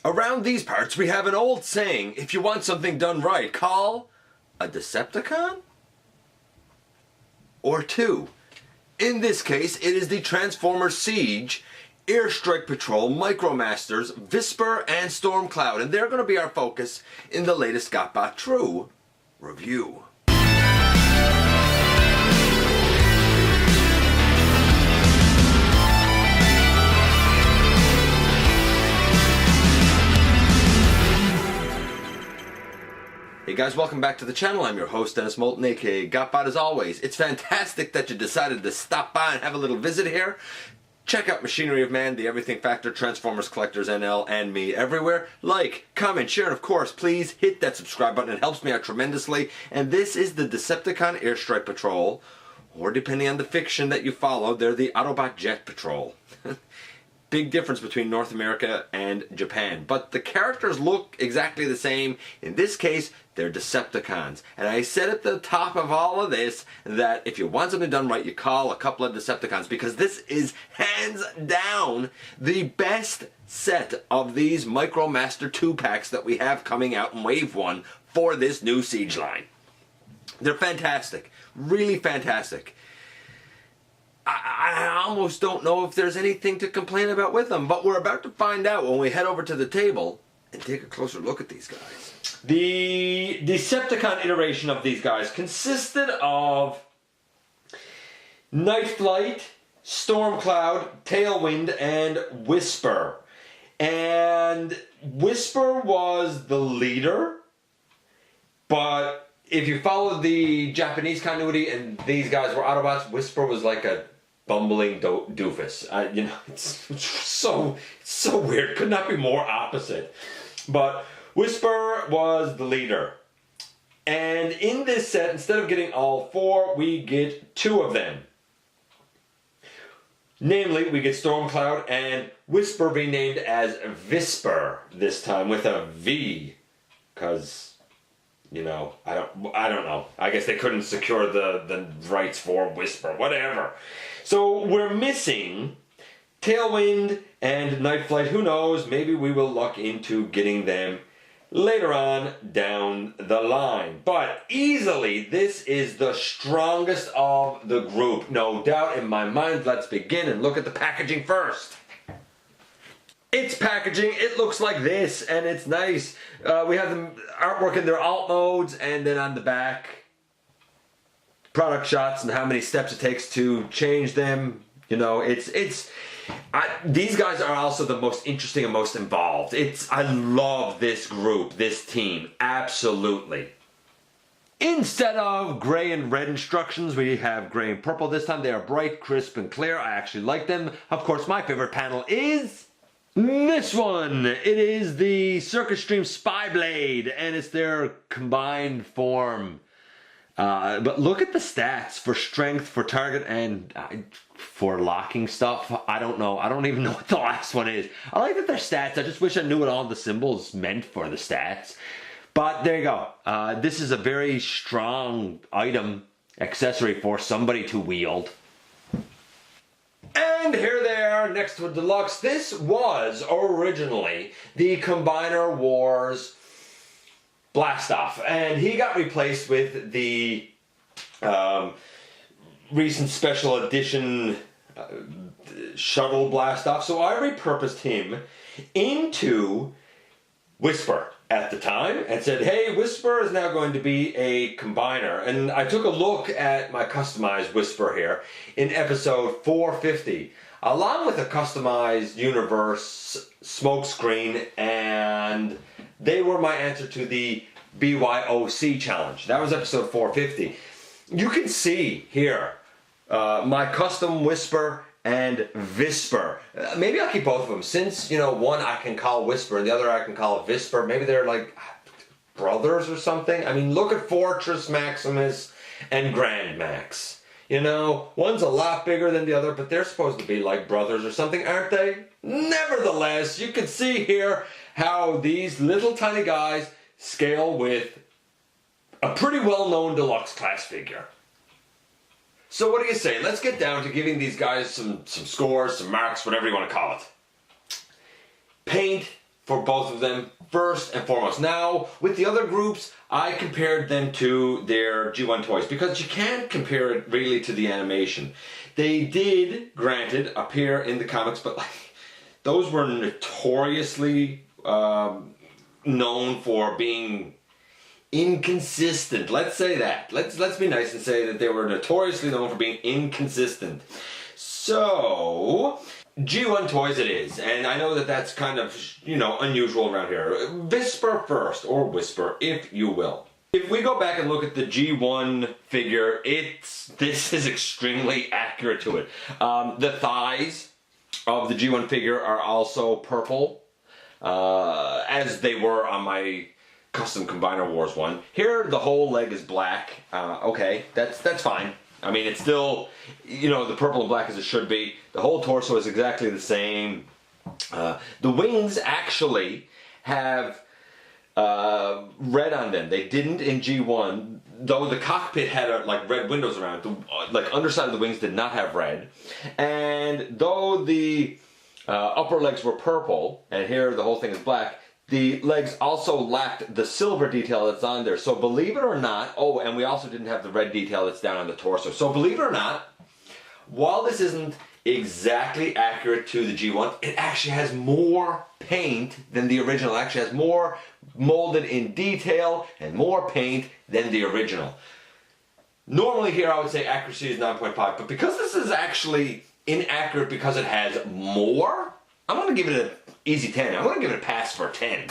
Around these parts, we have an old saying, if you want something done right, call a Decepticon or two. In this case, it is the Transformers Siege, Airstrike Patrol, Micromasters, Visper, and Stormcloud, and they're going to be our focus in the latest GotBot True review. Hey guys, welcome back to the channel. I'm your host, Dennis Moulton, aka GotBot, as always. It's fantastic that you decided to stop by and have a little visit here. Check out Machinery of Man, the Everything Factor, Transformers Collectors NL, and me everywhere. Like, comment, share, and of course, please hit that subscribe button. It helps me out tremendously. And this is the Decepticon Airstrike Patrol, or depending on the fiction that you follow, they're the Autobot Jet Patrol. Big difference between North America and Japan. But the characters look exactly the same. In this case, they're Decepticons. And I said at the top of all of this that if you want something done right, you call a couple of Decepticons, because this is hands down the best set of these Micromaster 2-packs that we have coming out in Wave 1 for this new Siege line. They're fantastic. Really fantastic. I almost don't know if there's anything to complain about with them, but we're about to find out when we head over to the table and take a closer look at these guys. The Decepticon iteration of these guys consisted of Night Flight, Stormcloud, Tailwind, and Visper. And Visper was the leader, but if you follow the Japanese continuity and these guys were Autobots, Visper was like a bumbling doofus. You know, it's so weird. Could not be more opposite. But Visper was the leader. And in this set, instead of getting all four, we get two of them. Namely, we get Stormcloud and Visper renamed as Visper this time with a V. Because, you know, I don't know. I guess they couldn't secure the rights for Visper. Whatever. So we're missing Tailwind and Night Flight. Who knows? Maybe we will luck into getting them later on down the line. But easily, this is the strongest of the group. No doubt in my mind. Let's begin and look at the packaging first. Its packaging, it looks like this, and it's nice. We have the artwork in their alt modes, and then on the back, product shots and how many steps it takes to change them. You know, these guys are also the most interesting and most involved. I love this group, this team, absolutely. Instead of gray and red instructions, we have gray and purple this time. They are bright, crisp, and clear. I actually like them. Of course, my favorite panel is this one. It is the Circus Stream Spy Blade, and it's their combined form. But look at the stats for strength, for target, and for locking stuff. I don't know. I don't even know what the last one is. I like that they're stats. I just wish I knew what all the symbols meant for the stats. But there you go. This is a very strong item, accessory for somebody to wield. And here they are next to a deluxe. This was originally the Combiner Wars Blastoff, and he got replaced with the recent special edition Shuttle Blastoff. So I repurposed him into Visper at the time and said, hey, Visper is now going to be a combiner. And I took a look at my customized Visper here in episode 450, along with a customized universe smokescreen, and they were my answer to the BYOC challenge. That was episode 450. You can see here my custom Visper and Visper. Maybe I'll keep both of them, since, you know, one I can call Visper and the other I can call Visper. Maybe they're like brothers or something. I mean, look at Fortress Maximus and Grand Max. You know, one's a lot bigger than the other, but they're supposed to be like brothers or something, aren't they? Nevertheless, you can see here how these little tiny guys scale with a pretty well-known deluxe class figure. So what do you say? Let's get down to giving these guys some scores, some marks, whatever you want to call it. Paint, for both of them first and foremost. Now, with the other groups, I compared them to their G1 toys because you can't compare it really to the animation. They did, granted, appear in the comics, but like those were notoriously known for being inconsistent. Let's say that. Let's be nice and say that they were notoriously known for being inconsistent. So, G1 toys it is, and I know that that's kind of, you know, unusual around here. Visper first, or Whisper, if you will. If we go back and look at the G1 figure, this is extremely accurate to it. The thighs of the G1 figure are also purple, as they were on my Custom Combiner Wars one. Here, the whole leg is black. Okay, that's fine. I mean, it's still, you know, the purple and black as it should be. The whole torso is exactly the same. The wings actually have red on them. They didn't in G1, though the cockpit had like red windows around it. The like underside of the wings did not have red. And though the upper legs were purple, and here the whole thing is black, the legs also lacked the silver detail that's on there. So believe it or not, oh, and we also didn't have the red detail that's down on the torso. So believe it or not, while this isn't exactly accurate to the G1, it actually has more paint than the original. It actually has more molded in detail and more paint than the original. Normally here I would say accuracy is 9.5, but because this is actually inaccurate because it has more, I'm going to give it an easy 10. I'm going to give it a pass for 10.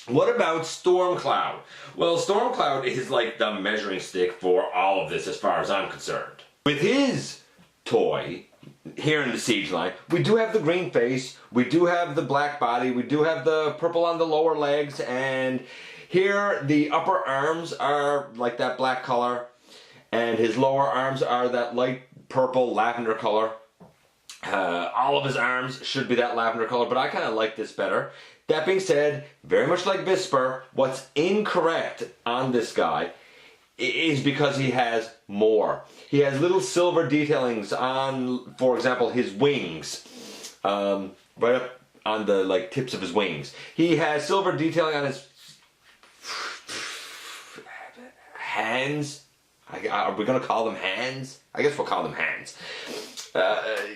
What about Stormcloud? Well, Stormcloud is like the measuring stick for all of this as far as I'm concerned. With his toy, here in the Siege line, we do have the green face, we do have the black body, we do have the purple on the lower legs, and here the upper arms are like that black color, and his lower arms are that light purple lavender color. All of his arms should be that lavender color, but I kind of like this better. That being said, very much like Visper, what's incorrect on this guy is because he has more. He has little silver detailings on, for example, his wings, right up on the like tips of his wings. He has silver detailing on his hands. Are we going to call them hands? I guess we'll call them hands.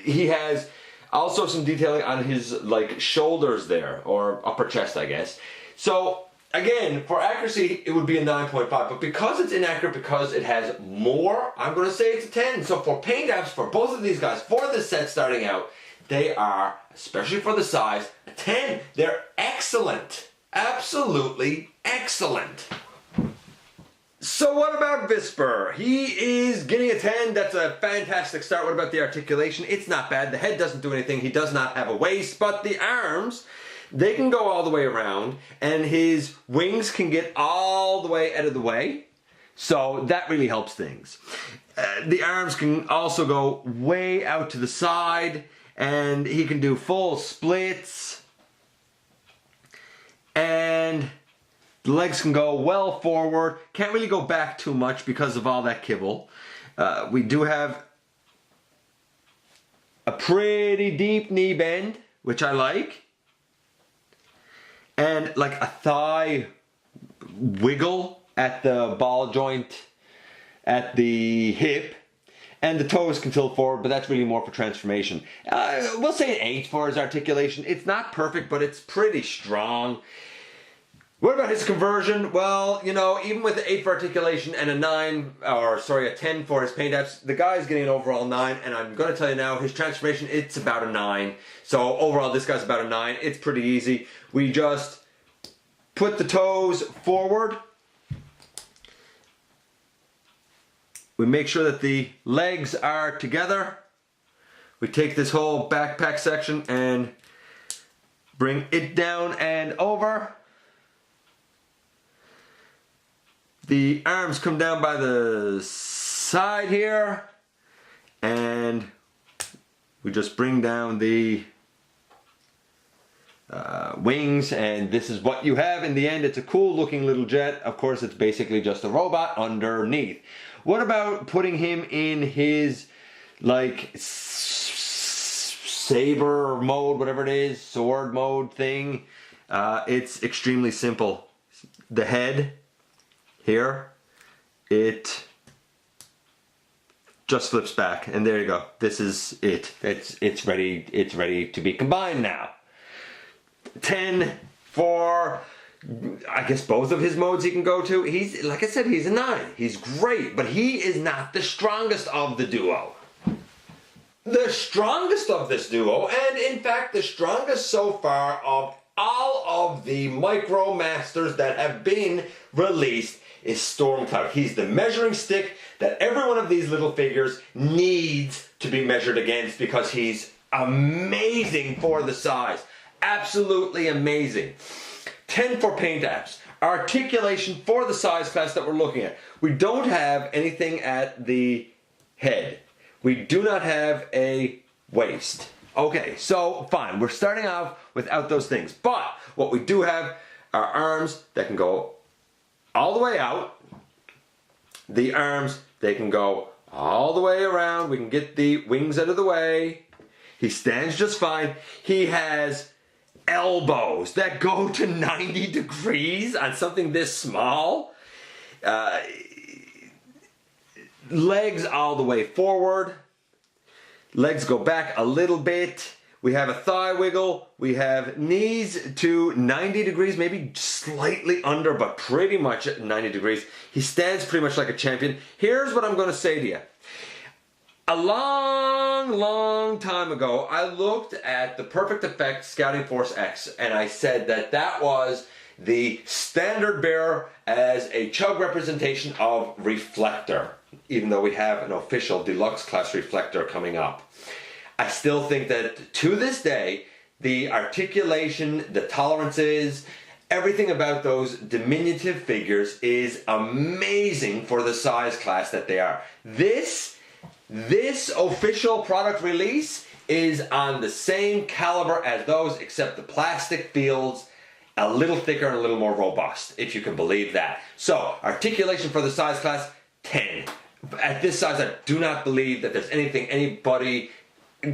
He has also some detailing on his like shoulders there, or upper chest, I guess. So again, for accuracy, it would be a 9.5, but because it's inaccurate, because it has more, I'm going to say it's a 10. So for paint apps for both of these guys, for this set starting out, they are, especially for the size, a 10. They're excellent. Absolutely excellent. So what about Visper? He is getting a 10. That's a fantastic start. What about the articulation? It's not bad. The head doesn't do anything. He does not have a waist, but the arms, they can go all the way around, and his wings can get all the way out of the way. So that really helps things. The arms can also go way out to the side, and he can do full splits. And the legs can go well forward. Can't really go back too much because of all that kibble. We do have a pretty deep knee bend, which I like. And like a thigh wiggle at the ball joint at the hip. And the toes can tilt forward, but that's really more for transformation. We'll say an 8 for his articulation. It's not perfect, but it's pretty strong. What about his conversion? Well, you know, even with the 8 for articulation and a 10 for his paint apps, the guy's getting an overall 9, and I'm going to tell you now, his transformation, it's about a 9. So overall, this guy's about a 9. It's pretty easy. We just put the toes forward. We make sure that the legs are together. We take this whole backpack section and bring it down and over. The arms come down by the side here, and we just bring down the wings, and this is what you have in the end. It's a cool looking little jet. Of course, it's basically just a robot underneath. What about putting him in his like saber mode, whatever it is, sword mode thing? It's extremely simple. The head here, it just flips back, and there you go. This is it. It's ready. It's ready to be combined now. 10 for, I guess, both of his modes he can go to. He's, like I said, he's a 9. He's great, but he is not the strongest of the duo. The strongest of this duo, and in fact the strongest so far of all of the micromasters that have been released, is Stormcloud. He's the measuring stick that every one of these little figures needs to be measured against, because he's amazing for the size. Absolutely amazing. 10 for paint apps. Articulation for the size class that we're looking at. We don't have anything at the head. We do not have a waist. Okay, so fine. We're starting off without those things. But what we do have are arms that can go all the way out. The arms, they can go all the way around. We can get the wings out of the way. He stands just fine. He has elbows that go to 90 degrees on something this small. Legs all the way forward. Legs go back a little bit. We have a thigh wiggle. We have knees to 90 degrees, maybe slightly under, but pretty much at 90 degrees. He stands pretty much like a champion. Here's what I'm going to say to you. A long time ago, I looked at the Perfect Effect Scouting Force X, and I said that that was the standard bearer as a chug representation of Reflector, even though we have an official deluxe class Reflector coming up. I still think that to this day, the articulation, the tolerances, everything about those diminutive figures is amazing for the size class that they are. This official product release is on the same caliber as those, except the plastic feels a little thicker and a little more robust, if you can believe that. So, articulation for the size class, 10. At this size, I do not believe that there's anything anybody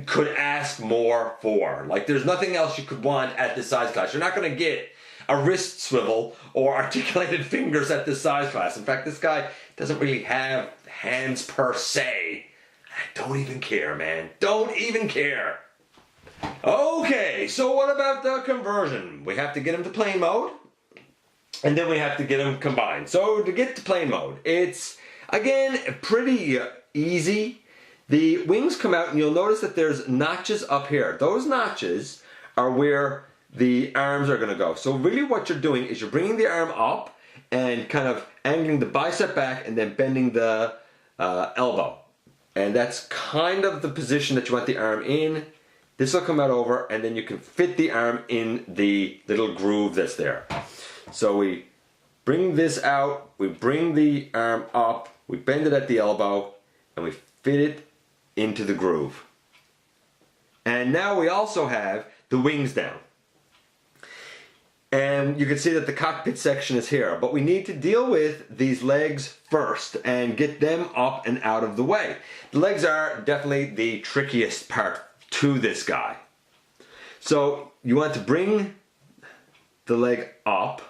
could ask more for. Like, there's nothing else you could want at this size class. You're not going to get a wrist swivel or articulated fingers at this size class. In fact, this guy doesn't really have hands per se. I don't even care, man. Don't even care. Okay, so what about the conversion? We have to get him to plane mode, and then we have to get him combined. So to get to plane mode, it's, again, pretty easy. The wings come out, and you'll notice that there's notches up here. Those notches are where the arms are going to go. So really what you're doing is you're bringing the arm up and kind of angling the bicep back and then bending the elbow. And that's kind of the position that you want the arm in. This will come out over, and then you can fit the arm in the little groove that's there. So we bring this out, we bring the arm up, we bend it at the elbow, and we fit it into the groove. And now we also have the wings down. And you can see that the cockpit section is here, but we need to deal with these legs first and get them up and out of the way. The legs are definitely the trickiest part to this guy. So you want to bring the leg up,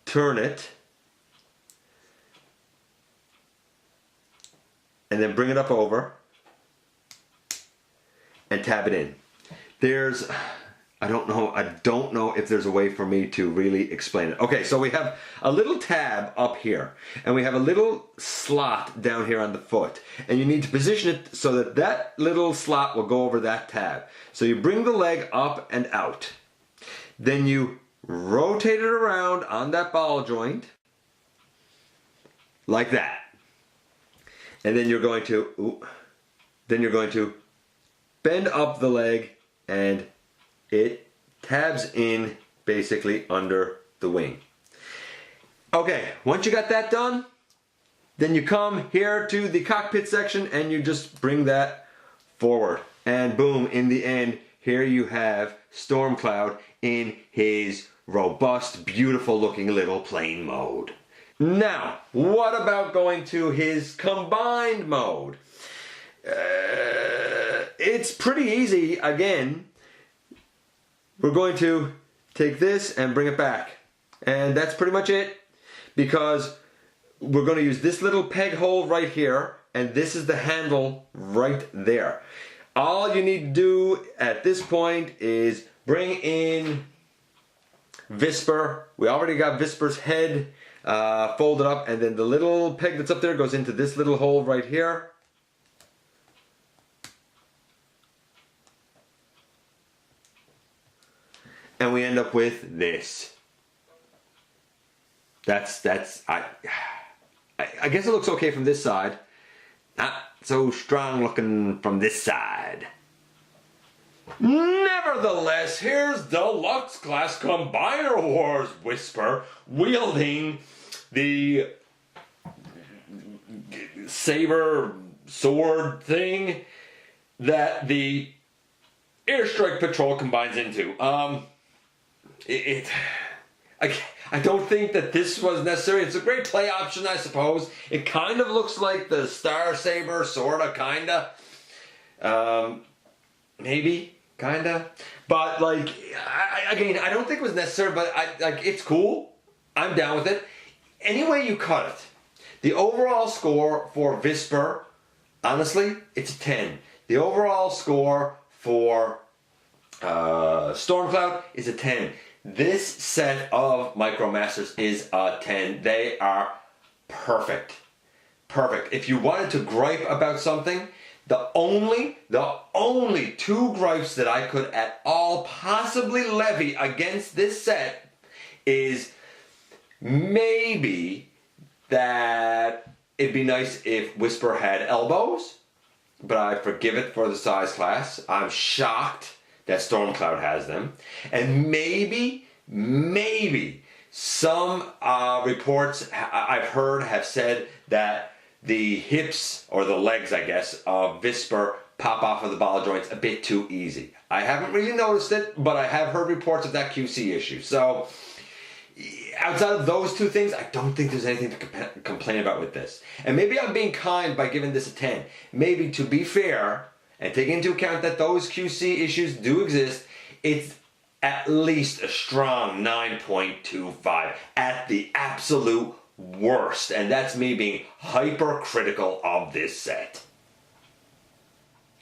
turn it, and then bring it up over and tab it in. There's, I don't know if there's a way for me to really explain it. Okay, so we have a little tab up here, and we have a little slot down here on the foot, and you need to position it so that that little slot will go over that tab. So you bring the leg up and out. Then you rotate it around on that ball joint, like that. And then you're going to, bend up the leg, and it tabs in basically under the wing. Okay, once you got that done, then you come here to the cockpit section and you just bring that forward. And boom, in the end, here you have Stormcloud in his robust, beautiful looking little plane mode. Now, what about going to his combined mode? It's pretty easy, again. we're going to take this and bring it back. And that's pretty much it, because we're going to use this little peg hole right here, and this is the handle right there. All you need to do at this point is bring in Visper. We already got Visper's head folded up, and then the little peg that's up there goes into this little hole right here. And we end up with this. I guess it looks okay from this side. Not so strong looking from this side. Nevertheless, here's Deluxe Class Combiner Wars Whisper wielding the saber sword thing that the Airstrike Patrol combines into. I don't think that this was necessary. It's a great play option, I suppose. It kind of looks like the Star Saber, sorta, kinda. Maybe, kinda. But like, again, I don't think it was necessary. But it's cool. I'm down with it. Any way you cut it, the overall score for Visper, honestly, it's a 10. The overall score for Stormcloud is a 10. This set of micromasters is a 10. They are perfect. Perfect. If you wanted to gripe about something, the only two gripes that I could at all possibly levy against this set is maybe that it'd be nice if Whisper had elbows, but I forgive it for the size class. I'm shocked that Stormcloud has them. And maybe some reports I've heard have said that the hips, or the legs I guess, of Visper pop off of the ball joints a bit too easy. I haven't really noticed it, but I have heard reports of that QC issue. So outside of those two things, I don't think there's anything to complain about with this. And maybe I'm being kind by giving this a 10. Maybe, to be fair, and take into account that those QC issues do exist, it's at least a strong 9.25 at the absolute worst. And that's me being hypercritical of this set.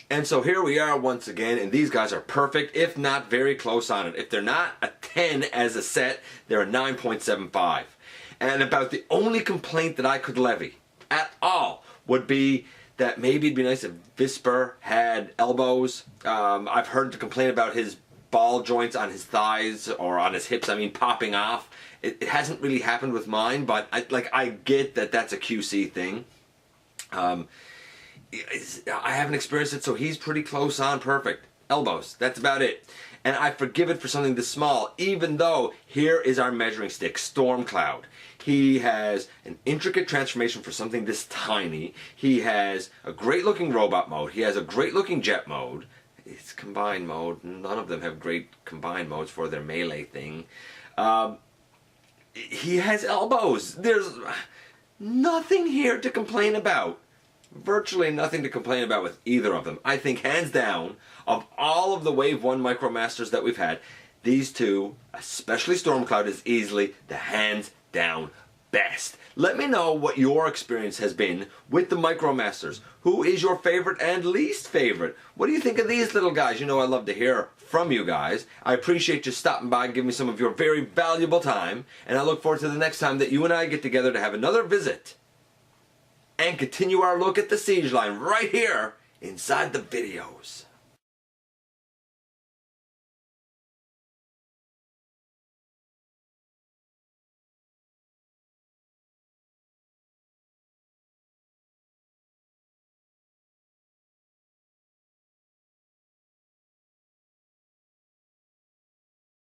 And so here we are once again, and these guys are perfect, if not very close on it. If they're not a 10 as a set, they're a 9.75. And about the only complaint that I could levy at all would be that maybe it'd be nice if Visper had elbows. I've heard to complain about his ball joints on his thighs or on his hips, popping off. It hasn't really happened with mine, but I get that that's a QC thing. I haven't experienced it, so he's pretty close on perfect. Elbows, that's about it. And I forgive it for something this small, even though here is our measuring stick, Stormcloud. He has an intricate transformation for something this tiny. He has a great looking robot mode. He has a great looking jet mode. It's combined mode. None of them have great combined modes for their melee thing. He has elbows. There's nothing here to complain about. Virtually nothing to complain about with either of them. I think hands down, of all of the Wave 1 Micromasters that we've had, these two, especially Stormcloud, is easily the hands down best. Let me know what your experience has been with the Micromasters. Who is your favorite and least favorite? What do you think of these little guys? You know I love to hear from you guys. I appreciate you stopping by and giving me some of your very valuable time, and I look forward to the next time that you and I get together to have another visit and continue our look at the Siege line right here inside the videos.